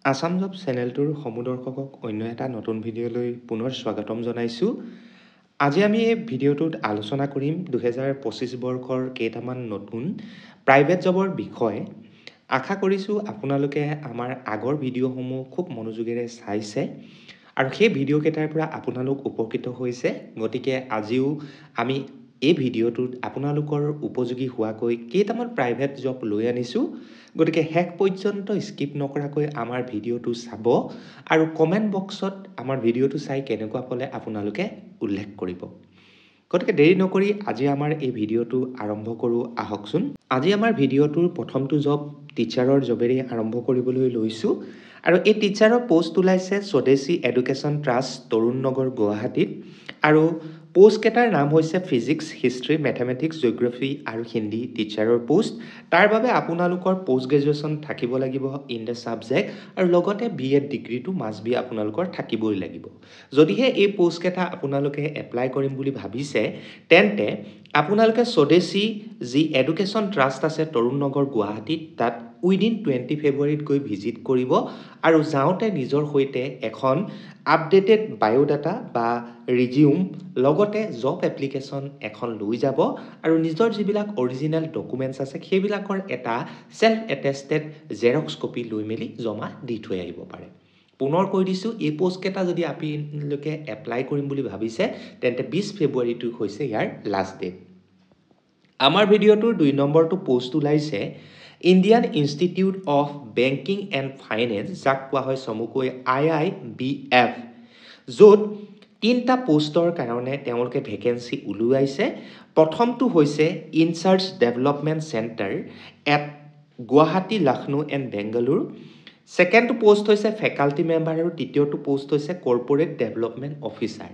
Assam job চেনেলটোৰ সমুদৰ্শকক অন্য এটা নতুন ভিডিঅ'লৈ পুনৰ স্বাগতম জনাইছোঁ। আজি আমি এই ভিডিঅ'টোত আলোচনা কৰিম 2025 বৰ্ষৰ কেইটামান নতুন প্ৰাইভেট জবৰ বিষয়ে। আশা কৰিছোঁ আপোনালোকে আমাৰ আগৰ ভিডিঅ'সমূহ খুব মনোযোগেৰে চাইছে আৰু সেই ভিডিঅ'কেইটাৰ পৰা আপোনালোক উপকৃত হৈছে। গতিকে আজিও আমি এই ভিডিঅ'টোত আপোনালোকৰ উপযোগী হোৱাকৈ কেইটামান প্ৰাইভেট জব লৈ আনিছোঁ। গতিকে শেষ পৰ্যন্ত স্কিপ নকৰাকৈ আমাৰ ভিডিঅ'টো চাব আৰু কমেণ্ট বক্সত আমাৰ ভিডিঅ'টো চাই কেনেকুৱা পালে আপোনালোকে উল্লেখ কৰিব। গতিকে দেৰি নকৰি আজি আমাৰ এই ভিডিঅ'টো আৰম্ভ কৰোঁ আহকচোন। আজি আমাৰ ভিডিঅ'টোৰ প্ৰথমটো জব টিচাৰৰ জবেৰে আৰম্ভ কৰিবলৈ লৈছোঁ আৰু এই টিচাৰৰ পোষ্ট ওলাইছে স্বদেশী এডুকেশ্যন ট্ৰাষ্ট তৰুণ নগৰ গুৱাহাটীত আৰু পোষ্টকেইটাৰ নাম হৈছে ফিজিক্স, হিষ্ট্ৰী, মেথমেটিক্স, জিঅ'গ্ৰাফী আৰু হিন্দী টিচাৰৰ পোষ্ট। তাৰ বাবে আপোনালোকৰ পোষ্ট গ্ৰেজুৱেশ্যন থাকিব লাগিব ইন দ্য ছাবজেক্ট আৰু লগতে BEd ডিগ্ৰীটো মাষ্ট বি আপোনালোকৰ থাকিবই লাগিব। যদিহে এই পোষ্টকেইটা আপোনালোকে এপ্লাই কৰিম বুলি ভাবিছে তেন্তে আপোনালোকে স্বদেশী যি এডুকেশ্যন ট্ৰাষ্ট আছে তৰুণ নগৰ গুৱাহাটীত তাত উইদিন 20 ফেব্ৰুৱাৰীত গৈ ভিজিট কৰিব আৰু যাওঁতে নিজৰ সৈতে এখন আপডেটেড বায়'ডাটা বা ৰিজিউম লগতে জব এপ্লিকেশ্যন এখন লৈ যাব আৰু নিজৰ যিবিলাক অৰিজিনেল ডকুমেণ্টছ আছে সেইবিলাকৰ এটা চেল্ফ এটেষ্টেড জেৰক্স কপি লৈ মেলি জমা দি থৈ আহিব পাৰে। পুনৰ কৈ দিছোঁ, এই পোষ্টকেইটা যদি আপোনালোকে এপ্লাই কৰিম বুলি ভাবিছে তেন্তে 20 ফেব্ৰুৱাৰীটো হৈছে ইয়াৰ লাষ্ট ডেট। আমাৰ ভিডিঅ'টোৰ 2 নম্বৰটো পোষ্ট ওলাইছে Indian institute of banking and finance, যাক কোৱা হয় চমুকৈ IIBF, য'ত 3টা পোষ্টৰ কাৰণে তেওঁলোকে ভেকেঞ্চি উলিয়াইছে। প্ৰথমটো হৈছে in-charge development centre at Guwahati, Lucknow and Bengaluru. ছেকেণ্ডটো পোষ্ট হৈছে ফেকাল্টি মেম্বাৰ আৰু তৃতীয়টো পোষ্ট হৈছে কৰ্পৰেট ডেভেলপমেণ্ট অফিচাৰ।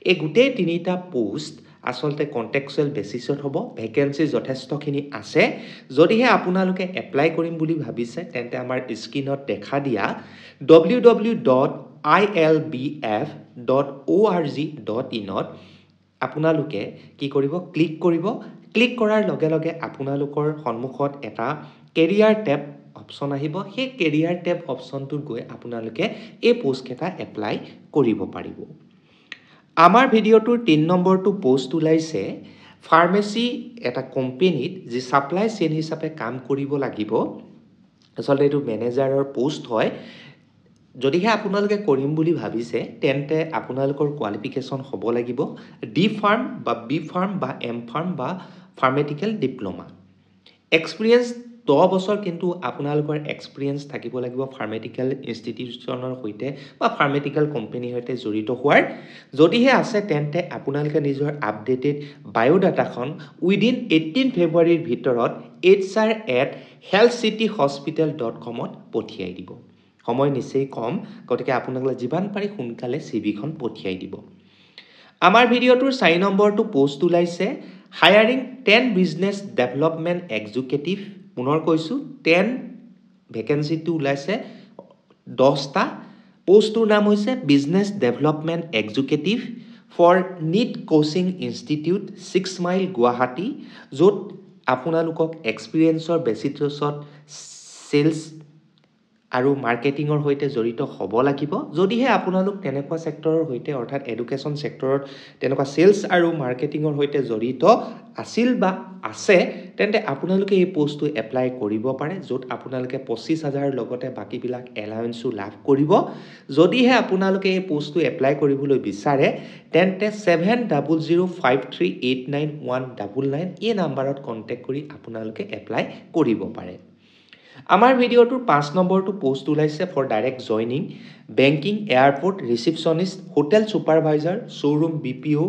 এই গোটেই 3টা পোষ্ট আচলতে কণ্টেক্সুৱেল বেচিছত হ'ব। ভেকেঞ্চি যথেষ্টখিনি আছে। যদিহে আপোনালোকে এপ্লাই কৰিম বুলি ভাবিছে তেন্তে আমাৰ স্ক্ৰীণত দেখা দিয়া www.ilbf.org.in আপোনালোকে কি কৰিব, ক্লিক কৰিব। ক্লিক কৰাৰ লগে লগে আপোনালোকৰ সন্মুখত এটা কেৰিয়াৰ টেব অপশ্যন আহিব। সেই কেৰিয়াৰ টেব অপশ্যনটোত গৈ আপোনালোকে এই পোষ্টকেইটা এপ্লাই কৰিব পাৰিব। আমাৰ ভিডিঅ'টোৰ 3 নম্বৰটো পোষ্ট ওলাইছে ফাৰ্মেচী এটা কোম্পেনীত যি ছাপ্লাই চেইন হিচাপে কাম কৰিব লাগিব। আচলতে এইটো মেনেজাৰৰ পোষ্ট হয়। যদিহে আপোনালোকে কৰিম বুলি ভাবিছে তেন্তে আপোনালোকৰ কোৱালিফিকেশ্যন হ'ব লাগিব D ফাৰ্ম বা B ফাৰ্ম বা M ফাৰ্ম বা ফাৰ্মেটিকেল ডিপ্ল'মা। এক্সপিৰিয়েঞ্চ 10 বছৰ কিন্তু আপোনালোকৰ এক্সপিৰিয়েঞ্চ থাকিব লাগিব ফাৰ্মেটিকেল ইনষ্টিটিউশ্যনৰ সৈতে বা ফাৰ্মেটিকেল কোম্পেনীৰ সৈতে জড়িত হোৱাৰ। যদিহে আছে তেন্তে আপোনালোকে নিজৰ আপডেটেড বায়'ডাটাখন উইদিন 18 ফেব্ৰুৱাৰীৰ ভিতৰত hr@healthcityhospital.com পঠিয়াই দিব। সময় নিচেই কম, গতিকে আপোনালোকে যিমান পাৰি সোনকালে CVখন পঠিয়াই দিব। আমাৰ ভিডিঅ'টোৰ 4 নম্বৰটো পোষ্ট ওলাইছে হায়াৰিং 10 বিজনেছ ডেভেলপমেণ্ট এক্সিকিউটিভ। পুনৰ কৈছোঁ 10 ভেকেঞ্চিটো ওলাইছে 10টা। পোষ্টটোৰ নাম হৈছে business development executive for NEET coaching institute 6 mile Guwahati, য'ত আপোনালোকক এক্সপিৰিয়েঞ্চৰ বেচিছত চেলছ আৰু মাৰ্কেটিঙৰ সৈতে জড়িত হ'ব লাগিব। যদিহে আপোনালোক তেনেকুৱা ছেক্টৰৰ সৈতে অৰ্থাৎ এডুকেশ্যন ছেক্টৰত তেনেকুৱা চেলছ আৰু মাৰ্কেটিঙৰ সৈতে জড়িত আছিল বা আছে তেন্তে আপোনালোকে এই পোষ্টটো এপ্লাই কৰিব পাৰে, য'ত আপোনালোকে 25,000 লগতে বাকীবিলাক এলাউৱেঞ্চো লাভ কৰিব। যদিহে আপোনালোকে এই পোষ্টটো এপ্লাই কৰিবলৈ বিচাৰে তেন্তে 7005389199 এই নাম্বাৰত কণ্টেক্ট কৰি আপোনালোকে এপ্লাই কৰিব পাৰে। আমাৰ ভিডিঅ'টোৰ 5 নম্বৰটো পোষ্ট ওলাইছে for direct joining banking, airport receptionist, hotel supervisor, showroom BPO,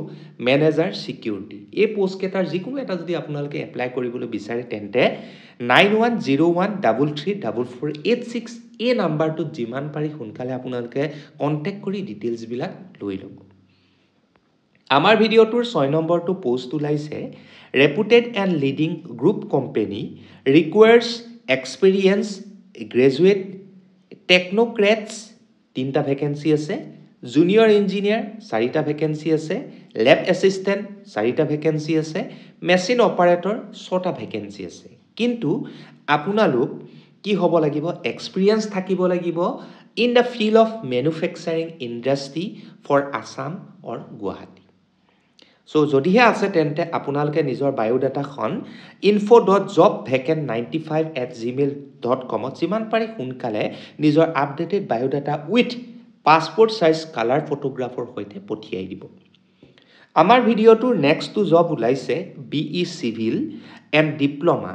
manager, security. এই পোষ্টকেইটাৰ যিকোনো এটা যদি আপোনালোকে এপ্লাই কৰিবলৈ বিচাৰে তেন্তে 9101334486 এই নাম্বাৰটোত যিমান পাৰি সোনকালে আপোনালোকে কণ্টেক্ট কৰি ডিটেইলছবিলাক লৈ ল'ব। আমাৰ ভিডিঅ'টোৰ 6 নম্বৰটো পোষ্ট ওলাইছে reputed and leading group company requires experience graduate technocrats 3টা ভেকেঞ্চি আছে। জুনিয়ৰ ইঞ্জিনিয়াৰ 4টা ভেকেঞ্চি আছে। লেব এছিষ্টেণ্ট 4টা ভেকেঞ্চি আছে। মেচিন অপাৰেটৰ 6টা ভেকেঞ্চি আছে। কিন্তু আপোনালোক কি হ'ব লাগিব, এক্সপিৰিয়েঞ্চ থাকিব লাগিব in the field of manufacturing industry for Assam or Guwahati. So যদিহে আছে তেন্তে আপোনালোকে নিজৰ বায়োডাটাখন info.jobvacant95@gmail.com যিমান পাৰি সোনকালে নিজৰ updated biodata with passport size colour ফটোগ্ৰাফৰ সৈতে পঠিয়াই দিব। আমাৰ ভিডিঅ'টোৰ নেক্সটটো জব ওলাইছে BE Civil and Diploma,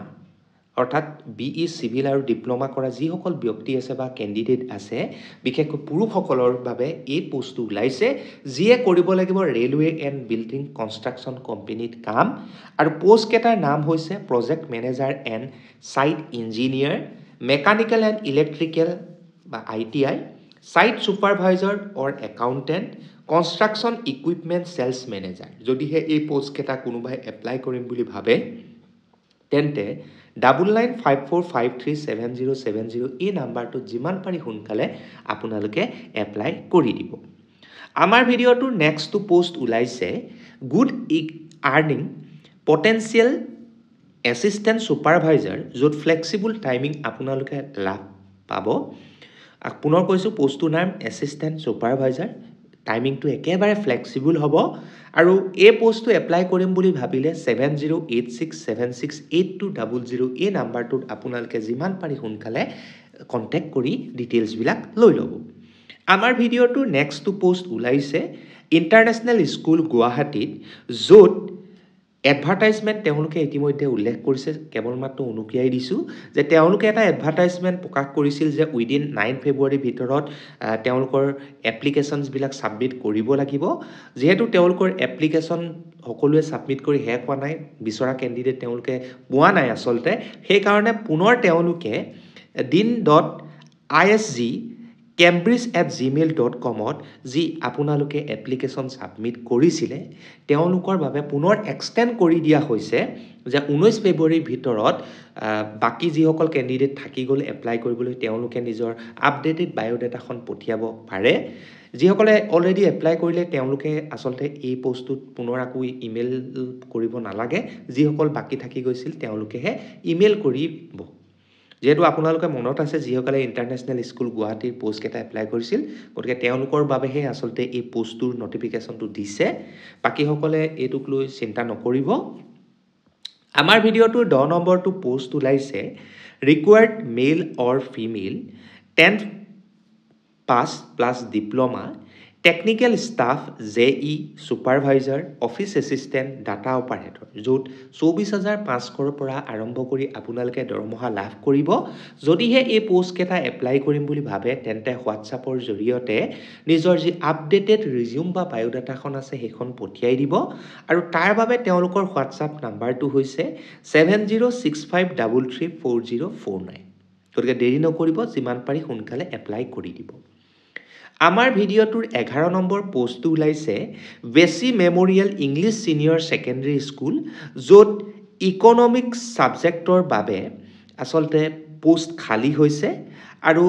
অৰ্থাৎ BE Civil আৰু ডিপ্ল'মা কৰা যিসকল ব্যক্তি আছে বা কেণ্ডিডেট আছে, বিশেষকৈ পুৰুষসকলৰ বাবে এই পোষ্টটো ওলাইছে, যিয়ে কৰিব লাগিব ৰেলৱে এণ্ড বিল্ডিং কনষ্ট্ৰাকশ্যন কোম্পানীত কাম। আৰু পোষ্টকেইটাৰ নাম হৈছে project manager and site engineer, mechanical and electrical বা ITI, site supervisor or accountant, construction equipment sales manager. যদিহে এই পোষ্টকেইটা কোনোবাই এপ্লাই কৰিম বুলি ভাবে তেন্তে 9954537070 এই নাম্বাৰটোত যিমান পাৰি সোনকালে আপোনালোকে এপ্লাই কৰি দিব। আমাৰ ভিডিঅ'টোৰ নেক্সটটো পোষ্ট ওলাইছে good earning potential assistant supervisor, য'ত ফ্লেক্সিবল টাইমিং আপোনালোকে লাভ পাব। পুনৰ কৈছোঁ পোষ্টটোৰ নাম এছিষ্টেণ্ট ছুপাৰভাইজাৰ, টাইমিংটো একেবাৰে ফ্লেক্সিবল হ'ব। আৰু এই পোষ্টটো এপ্লাই কৰিম বুলি ভাবিলে 7086768200 এই নাম্বাৰটোত আপোনালোকে যিমান পাৰি সোনকালে কণ্টেক্ট কৰি ডিটেইলছবিলাক লৈ ল'ব। আমাৰ ভিডিঅ'টোৰ নেক্সটটো পোষ্ট ওলাইছে ইণ্টাৰনেশ্যনেল স্কুল গুৱাহাটীত, য'ত এডভাৰটাইজমেণ্ট তেওঁলোকে ইতিমধ্যে উল্লেখ কৰিছে, কেৱল মাত্ৰ অনুকিয়াই দিছোঁ যে তেওঁলোকে এটা এডভাৰটাইজমেণ্ট প্ৰকাশ কৰিছিল যে উইদিন 9 ফেব্ৰুৱাৰীৰ ভিতৰত তেওঁলোকৰ এপ্লিকেশ্যনছবিলাক ছাবমিট কৰিব লাগিব। যিহেতু তেওঁলোকৰ এপ্লিকেশ্যন সকলোৱে ছাবমিট কৰি শেষ হোৱা নাই, বিচৰা কেণ্ডিডেট তেওঁলোকে পোৱা নাই আচলতে, সেইকাৰণে পুনৰ তেওঁলোকে din.isg@cambridge@gmail.com যি আপোনালোকে এপ্লিকেশ্যন ছাবমিট কৰিছিলে তেওঁলোকৰ বাবে পুনৰ এক্সটেণ্ড কৰি দিয়া হৈছে যে 19 ফেব্ৰুৱাৰীৰ ভিতৰত বাকী যিসকল কেণ্ডিডেট থাকি গ'ল এপ্লাই কৰিবলৈ তেওঁলোকে নিজৰ আপডেটেড বায়োডাটাখন পঠিয়াব পাৰে। যিসকলে অলৰেডি এপ্লাই কৰিলে তেওঁলোকে আচলতে এই পোষ্টটোত পুনৰ আকৌ ইমেইল কৰিব নালাগে, যিসকল বাকী থাকি গৈছিল তেওঁলোকেহে ইমেইল কৰিব। যিহেতু আপোনালোকে মনত আছে যিসকলে ইণ্টাৰনেশ্যনেল স্কুল গুৱাহাটীৰ পোষ্টকেইটা এপ্লাই কৰিছিল, গতিকে তেওঁলোকৰ বাবেহে আচলতে এই পোষ্টটোৰ নটিফিকেশ্যনটো দিছে, বাকীসকলে এইটোক লৈ চিন্তা নকৰিব। আমাৰ ভিডিঅ'টোৰ 10 নম্বৰটো পোষ্ট ওলাইছে required male or female 10th pass plus diploma, technical staff JE supervisor, office assistant, data operator, য'ত 24,500ৰ পৰা আৰম্ভ কৰি আপোনালোকে দৰমহা লাভ কৰিব। যদিহে এই পোষ্টকেইটা এপ্লাই কৰিম বুলি ভাবে তেন্তে হোৱাটছআপৰ জৰিয়তে নিজৰ যি আপডেটেড ৰিজিউম বা বায়োডাটাখন আছে সেইখন পঠিয়াই দিব। আৰু তাৰ বাবে তেওঁলোকৰ হোৱাটছআপ নাম্বাৰটো হৈছে 7065334049। গতিকে দেৰি নকৰিব, যিমান পাৰি সোনকালে এপ্লাই কৰি দিব। আমাৰ ভিডিঅ'টোৰ 11 নম্বৰ পোষ্টটো ওলাইছে বেছি memorial English senior secondary school, য'ত ইকনমিক্স ছাবজেক্টৰ বাবে আচলতে পোষ্ট খালী হৈছে। আৰু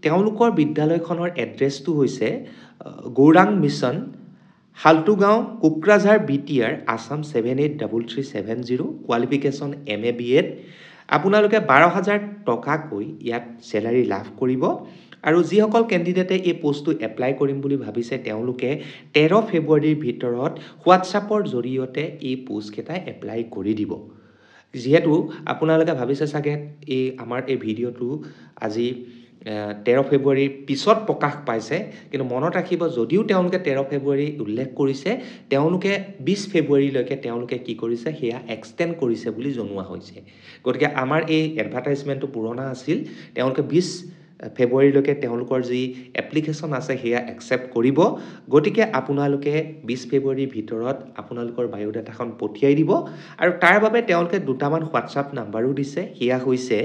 তেওঁলোকৰ বিদ্যালয়খনৰ এড্ৰেছটো হৈছে Gaurang mission, Haltugaon, Kokrajhar BTR, Assam 783370, qualification MA BEd। আপোনালোকে 12,000 টকাকৈ ইয়াত চেলাৰী লাভ কৰিব। আৰু যিসকল কেণ্ডিডেটে এই পোষ্টটো এপ্লাই কৰিম বুলি ভাবিছে তেওঁলোকে 13 ফেব্ৰুৱাৰীৰ ভিতৰত হোৱাটছআপৰ জৰিয়তে এই পোষ্টকেইটা এপ্লাই কৰি দিব। যিহেতু আপোনালোকে ভাবিছে চাগে আমাৰ এই ভিডিঅ'টো আজি 13 ফেব্ৰুৱাৰীৰ পিছত প্ৰকাশ পাইছে, কিন্তু মনত ৰাখিব যদিও তেওঁলোকে 13 ফেব্ৰুৱাৰী উল্লেখ কৰিছে, তেওঁলোকে 20 ফেব্ৰুৱাৰীলৈকে তেওঁলোকে কি কৰিছে সেয়া এক্সটেণ্ড কৰিছে বুলি জনোৱা হৈছে। গতিকে আমাৰ এই এডভাৰটাইজমেণ্টটো পুৰণা আছিল, তেওঁলোকে 20 ফেব্ৰুৱাৰীলৈকে তেওঁলোকৰ যি এপ্লিকেশ্যন আছে সেয়া একচেপ্ট কৰিব। গতিকে আপোনালোকে 20 ফেব্ৰুৱাৰীৰ ভিতৰত আপোনালোকৰ বায়োডাটাখন পঠিয়াই দিব। আৰু তাৰ বাবে তেওঁলোকে দুটামান হোৱাটছআপ নাম্বাৰো দিছে, সেয়া হৈছে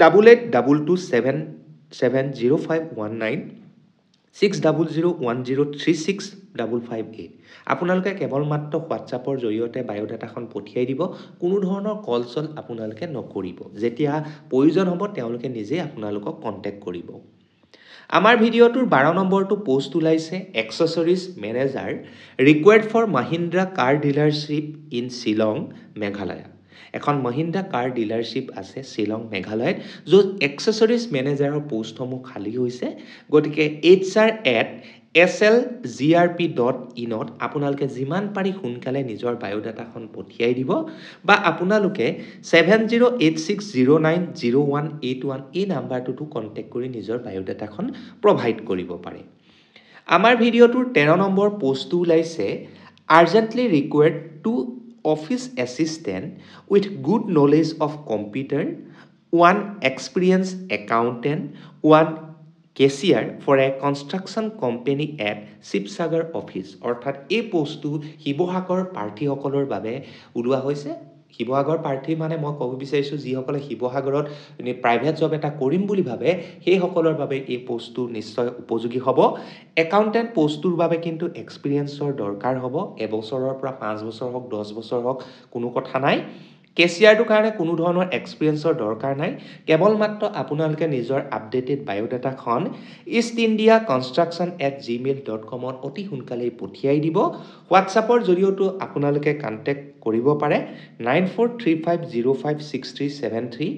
8822770519, 6001036558। আপোনালোকে কেৱল মাত্ৰ হোৱাটছআপৰ জৰিয়তে বায়োডাটাখন পঠিয়াই দিব, কোনো ধৰণৰ কল চল আপোনালোকে নকৰিব। যেতিয়া প্ৰয়োজন হ'ব তেওঁলোকে নিজে আপোনালোকক কণ্টেক্ট কৰিব। আমাৰ ভিডিঅ'টোৰ 12 নম্বৰটো পোষ্ট ওলাইছে accessories manager required for Mahindra car dealership in Shillong, Meghalaya. এখন মহিন্দ্ৰা কাৰ ডিলাৰশ্বিপ আছে শ্বিলং মেঘালয়ত য'ত এক্সেসৰিজ মেনেজাৰৰ পোষ্টসমূহ খালী হৈছে গতিকে hr@slgrp.in ত আপোনালোকে যিমান পাৰি সোনকালে নিজৰ বায়োডাটাখন পঠিয়াই দিব বা আপোনালোকে 7086090181 এই নাম্বাৰটোতো কন্টেক্ট কৰি নিজৰ বায়োডাটাখন প্ৰভাইড কৰিব পাৰে আমাৰ ভিডিঅ'টোৰ 13 নম্বৰ পোষ্টটো ওলাইছে urgently required two office assistant with good knowledge of computer, one experienced accountant, one cashier for a construction company at Sibsagar office. অৰ্থাৎ এই পোষ্টটো শিৱসাগৰ প্ৰাৰ্থীসকলৰ বাবে ওলোৱা হৈছে শিৱসাগৰ প্ৰাৰ্থী মানে মই ক'ব বিচাৰিছোঁ যিসকলে শিৱসাগৰত প্ৰাইভেট জব এটা কৰিম বুলি ভাবে সেইসকলৰ বাবে এই পোষ্টটো নিশ্চয় উপযোগী হ'ব একাউণ্টেণ্ট পোষ্টটোৰ বাবে কিন্তু এক্সপিৰিয়েন্সৰ দৰকাৰ হ'ব এবছৰৰ পৰা 5 বছৰ হওক 10 বছৰ হওক কোনো কথা নাই কেচিয়াৰটোৰ কাৰণে কোনো ধৰণৰ এক্সপিৰিয়েন্সৰ দৰকাৰ নাই কেৱল মাত্ৰ আপোনালোকে নিজৰ আপডেটেড বায়োডাটাখন eastindiaconstruction@gmail.com ত অতি সোনকালেই পঠিয়াই দিব হোৱাটছআপৰ জৰিয়তে আপোনালোকে কন্টেক্ট কৰিব পাৰে 9435056373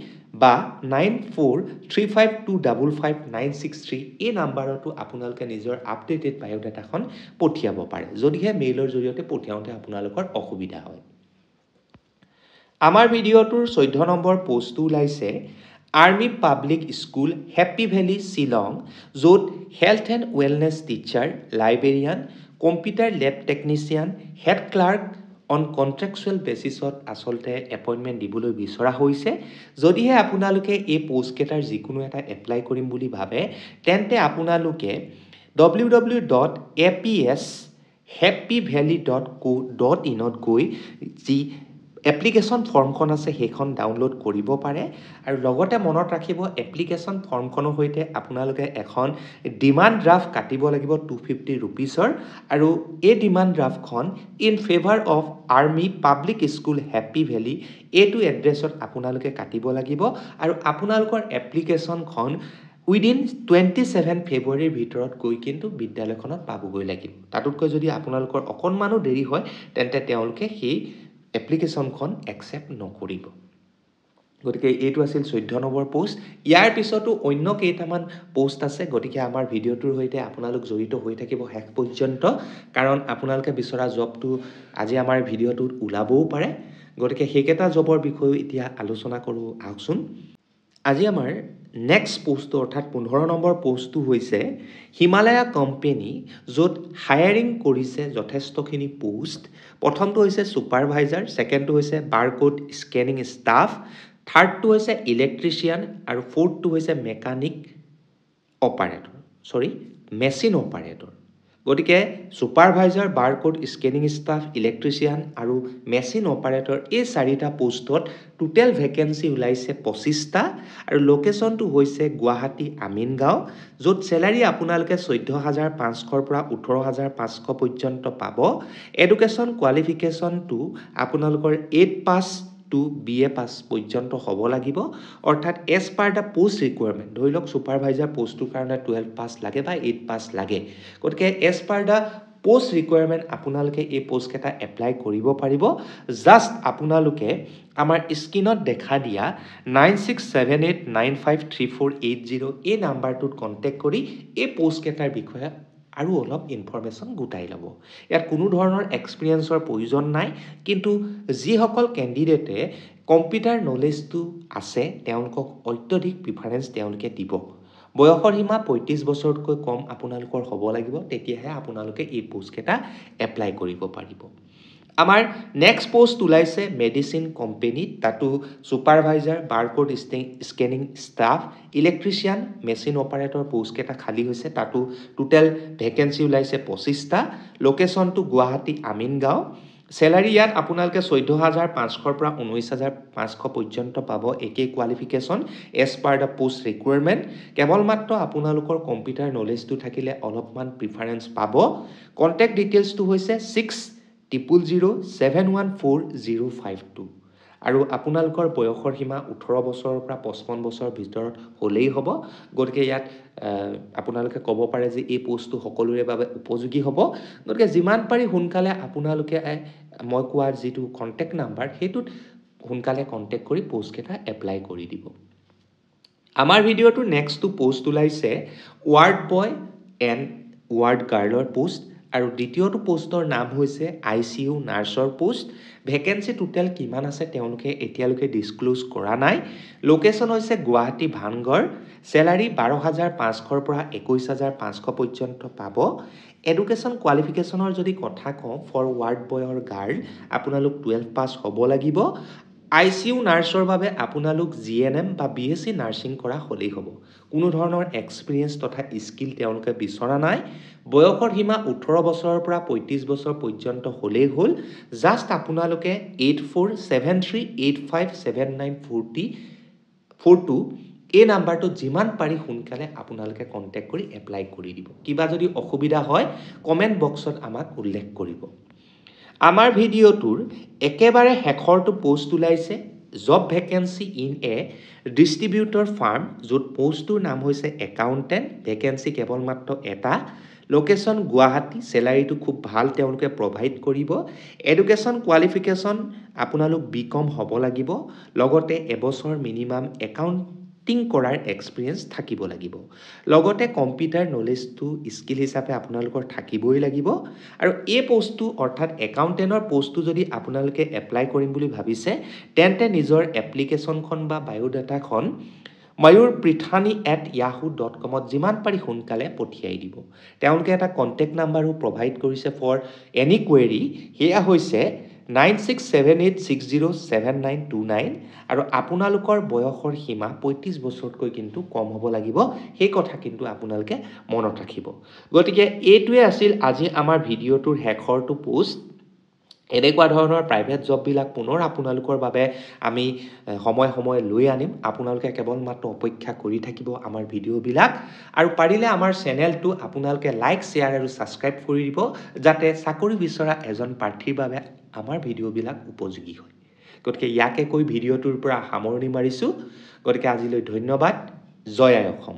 বা 9435255963 এই নাম্বাৰটো আপোনালোকে নিজৰ আপডেটেড বায়োডাটাখন পঠিয়াব পাৰে যদিহে মেইলৰ জৰিয়তে পঠিয়াওঁতে আপোনালোকৰ অসুবিধা হয় আমাৰ ভিডিঅ'টোৰ 14 নম্বৰ পোষ্টটো ওলাইছে army public school Happy Valley Shillong য'ত health and wellness teacher librarian computer lab technician head clerk on contractual বেচিছত আচলতে এপইণ্টমেণ্ট দিবলৈ বিচৰা হৈছে যদিহে আপোনালোকে এই পোষ্টকেইটাৰ যিকোনো এটা এপ্লাই কৰিম বুলি ভাবে তেন্তে আপোনালোকে www.aps.happyvalley.co.in ত গৈ যি এপ্লিকেশ্যন ফৰ্মখন আছে সেইখন ডাউনলোড কৰিব পাৰে আৰু লগতে মনত ৰাখিব এপ্লিকেশ্যন ফৰ্মখনৰ সৈতে আপোনালোকে এখন ডিমাণ্ড ড্ৰাফ্ট কাটিব লাগিব 250 ৰুপিছৰ আৰু এই ডিমাণ্ড ড্ৰাফ্টখন in favour of army public school Happy Valley এইটো এড্ৰেছত আপোনালোকে কাটিব লাগিব আৰু আপোনালোকৰ এপ্লিকেশ্যনখন উইদিন 27 ফেব্ৰুৱাৰীৰ ভিতৰত গৈ কিন্তু বিদ্যালয়খনত পাবগৈ লাগিব তাতোতকৈ যদি আপোনালোকৰ অকণমানো দেৰি হয় তেন্তে তেওঁলোকে সেই এপ্লিকেশ্যনখন একচেপ্ট নকৰিব গতিকে এইটো আছিল 14 নম্বৰ পোষ্ট ইয়াৰ পিছতো অন্য কেইটামান পোষ্ট আছে গতিকে আমাৰ ভিডিঅ'টোৰ সৈতে আপোনালোক জড়িত হৈ থাকিব শেষ পৰ্যন্ত কাৰণ আপোনালোকে বিচৰা জবটো আজি আমাৰ ভিডিঅ'টোত ওলাবও পাৰে গতিকে সেইকেইটা জবৰ বিষয়ে এতিয়া আলোচনা কৰোঁ আহকচোন আজি আমাৰ নেক্সট পোষ্টটো অৰ্থাৎ 15 নম্বৰ পোষ্টটো হৈছে হিমালয়া কোম্পানী য'ত হায়াৰিং কৰিছে যথেষ্টখিনি পোষ্ট প্ৰথমটো হৈছে ছুপাৰভাইজাৰ ছেকেণ্ডটো হৈছে বাৰকোড স্কেনিং ষ্টাফ থাৰ্ডটো হৈছে ইলেক্ট্ৰিচিয়ান আৰু ফ'ৰ্থটো হৈছে মেচিন অপাৰেটৰ গতিকে supervisor barcode scanning staff electrician আৰু মেচিন অপাৰেটৰ এই চাৰিটা পোষ্টত টোটেল ভেকেন্সি ওলাইছে 25টা আৰু লোকেশ্যনটো হৈছে গুৱাহাটী আমিনগাঁও য'ত চেলাৰী আপোনালোকে 14,500ৰ পৰা 18,500 পৰ্যন্ত পাব এডুকেশ্যন কোৱালিফিকেশ্যনটো আপোনালোকৰ 8 পাছ টু BA পাছ পৰ্যন্ত হ'ব লাগিব অৰ্থাৎ as per the post requirement ধৰি লওক ছুপাৰভাইজাৰ পোষ্টটোৰ কাৰণে 12 পাছ লাগে বা 8 পাছ লাগে গতিকে as per the post requirement আপোনালোকে এই পোষ্টকেইটা এপ্লাই কৰিব পাৰিব জাষ্ট আপোনালোকে আমাৰ স্ক্ৰীনত দেখা দিয়া 9678953480 এই নাম্বাৰটোত কণ্টেক্ট কৰি এই পোষ্টকেইটাৰ বিষয়ে আৰু অলপ ইনফৰমেশ্যন গোটাই ল'ব ইয়াত কোনো ধৰণৰ এক্সপিৰিয়েন্সৰ প্ৰয়োজন নাই কিন্তু যিসকল কেণ্ডিডেটে কম্পিউটাৰ নলেজটো আছে তেওঁলোকক অত্যধিক প্ৰিফাৰেন্স তেওঁলোকে দিব বয়সৰ সীমা 35 বছৰতকৈ কম আপোনালোকৰ হ'ব লাগিব তেতিয়াহে আপোনালোকে এই পোষ্টকেইটা এপ্লাই কৰিব পাৰিব আমাৰ নেক্সট পোষ্ট ওলাইছে মেডিচিন কোম্পানী তাতো supervisor barcode scanning staff electrician machine operator পোষ্টকেইটা খালী হৈছে তাতো টোটেল ভেকেন্সি ওলাইছে 25টা লোকেশ্যনটো গুৱাহাটী আমিনগাঁও চেলাৰী ইয়াত আপোনালোকে 14,500ৰ পৰা 19,500 পৰ্যন্ত পাব একে qualification as per the post requirement কেৱল মাত্ৰ আপোনালোকৰ কম্পিউটাৰ নলেজটো থাকিলে অলপমান প্ৰিফাৰেন্স পাব কণ্টেক্ট ডিটেইলছটো হৈছে 6000714052 আৰু আপোনালোকৰ বয়সৰ সীমা 18 বছৰৰ পৰা 55 বছৰৰ ভিতৰত হ'লেই হ'ব গতিকে ইয়াত আপোনালোকে ক'ব পাৰে যে এই পোষ্টটো সকলোৰে বাবে উপযোগী হ'ব গতিকে যিমান পাৰি সোনকালে আপোনালোকে মই কোৱাৰ যিটো কণ্টেক্ট নাম্বাৰ সেইটোত সোনকালে কণ্টেক্ট কৰি পোষ্টকেইটা এপ্লাই কৰি দিব আমাৰ ভিডিঅ'টোৰ নেক্সটটো পোষ্ট ওলাইছে ৱাৰ্ড বয় এণ্ড ৱাৰ্ড গাৰ্লৰ পোষ্ট আৰু দ্বিতীয়টো পোষ্টৰ নাম হৈছে ICU নাৰ্ছৰ পোষ্ট ভেকেঞ্চি টোটেল কিমান আছে তেওঁলোকে এতিয়ালৈকে ডিছক্লোজ কৰা নাই লোকেশ্যন হৈছে গুৱাহাটী ভানগড় চেলাৰী 12,500ৰ পৰা 21,500 পৰ্যন্ত পাব এডুকেশ্যন কোৱালিফিকেশ্যনৰ যদি কথা কওঁ ফৰ ৱাৰ্ড বয়ৰ গাৰ্ল আপোনালোক 12 পাছ হ'ব লাগিব ICU নাৰ্ছৰ বাবে আপোনালোক GNM বা BSc নাৰ্ছিং কৰা হ'লেই হ'ব কোনো ধৰণৰ এক্সপিৰিয়েঞ্চ তথা স্কিল তেওঁলোকে বিচৰা নাই বয়সৰ সীমা 18 বছৰৰ পৰা 35 বছৰ পৰ্যন্ত হ'লেই হ'ল জাষ্ট আপোনালোকে 8473857942 এই নাম্বাৰটো যিমান পাৰি সোনকালে আপোনালোকে কণ্টেক্ট কৰি এপ্লাই কৰি দিব কিবা যদি অসুবিধা হয় কমেণ্ট বক্সত আমাক উল্লেখ কৰিব আমাৰ ভিডিঅ'টোৰ একেবাৰে শেষৰটো পোষ্ট ওলাইছে job vacancy in a distributor farm য'ত পোষ্টটোৰ নাম হৈছে একাউণ্টেণ্ট ভেকেঞ্চি কেৱল মাত্ৰ এটা লোকেশ্যন গুৱাহাটী চেলাৰীটো খুব ভাল তেওঁলোকে প্ৰভাইড কৰিব এডুকেশ্যন কোৱালিফিকেশ্যন আপোনালোক BCom হ'ব লাগিব লগতে এবছৰ মিনিমাম একাউণ্টিং কৰাৰ এক্সপিৰিয়েঞ্চ থাকিব লাগিব লগতে কম্পিউটাৰ নলেজটো স্কিল হিচাপে আপোনালোকৰ থাকিবই লাগিব আৰু এই পোষ্টটো অৰ্থাৎ একাউণ্টেণ্টৰ পোষ্টটো যদি আপোনালোকে এপ্লাই কৰিম বুলি ভাবিছে তেন্তে নিজৰ এপ্লিকেশ্যনখন বা বায়োডাটাখন mayurprithani@yahoo.com যিমান পাৰি সোনকালে পঠিয়াই দিব তেওঁলোকে এটা কণ্টেক্ট নাম্বাৰো প্ৰভাইড কৰিছে ফৰ এনি কুৱেৰি সেয়া হৈছে 9678607929 আৰু আপোনালোকৰ বয়সৰ সীমা 35 বছৰতকৈ কিন্তু কম হ'ব লাগিব সেই কথা কিন্তু আপোনালোকে মনত ৰাখিব গতিকে এইটোৱে আছিল আজি আমাৰ ভিডিঅ'টোৰ শেষৰটো পোষ্ট এনেকুৱা ধৰণৰ প্ৰাইভেট জববিলাক পুনৰ আপোনালোকৰ বাবে আমি সময় লৈ আনিম আপোনালোকে কেৱল মাত্ৰ অপেক্ষা কৰি থাকিব আমাৰ ভিডিঅ'বিলাক আৰু পাৰিলে আমাৰ চেনেলটো আপোনালোকে লাইক শ্বেয়াৰ আৰু ছাবস্ক্ৰাইব কৰি দিব যাতে চাকৰি বিচৰা এজন প্ৰাৰ্থীৰ বাবে আমাৰ ভিডিঅ'বিলাক উপযোগী হয় গতিকে ইয়াকে কৈ ভিডিঅ'টোৰ পৰা সামৰণি মাৰিছোঁ গতিকে আজিলৈ ধন্যবাদ জয় আই অসম